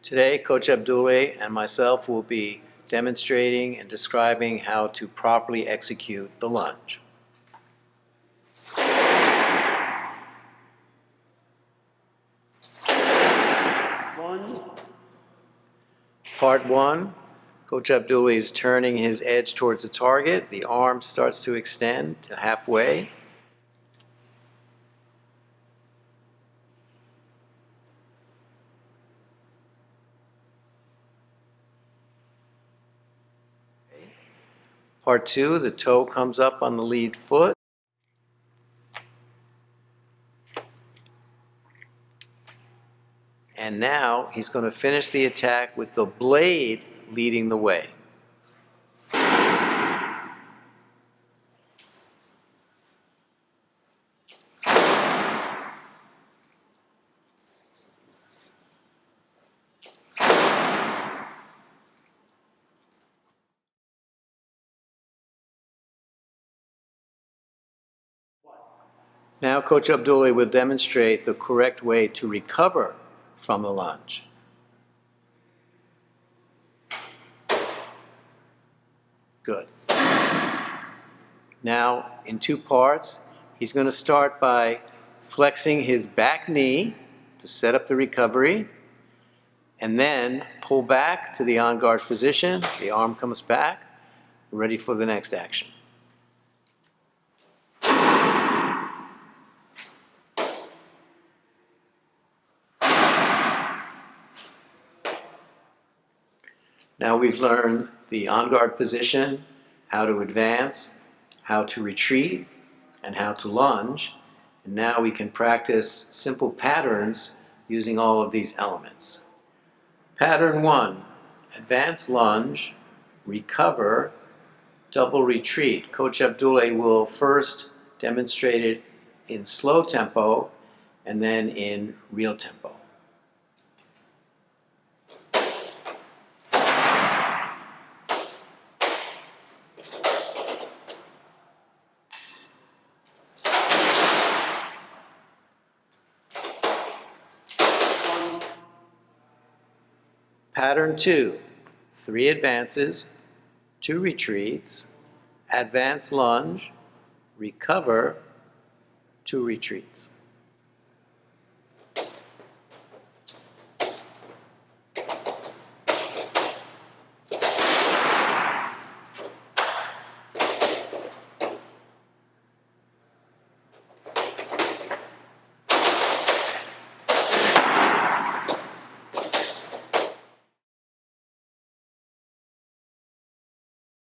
Today, Coach Abdoulaye and myself will be demonstrating and describing how to properly execute the lunge. Part 1, Coach Abdoulaye is turning his edge towards the target. The arm starts to extend to halfway. Part 2, the toe comes up on the lead foot. And now he's going to finish the attack with the blade leading the way. Now Coach Abdoulaye will demonstrate the correct way to recover from the lunge. Good. Now, in 2 parts, he's going to start by flexing his back knee to set up the recovery, and then pull back to the on-guard position. The arm comes back, ready for the next action. Now we've learned the on-guard position, how to advance, how to retreat, and how to lunge. And now we can practice simple patterns using all of these elements. Pattern 1, advance lunge, recover, double retreat. Coach Abdoulaye will first demonstrate it in slow tempo and then in real tempo. Pattern 2, 3 advances, 2 retreats, advance lunge, recover, 2 retreats.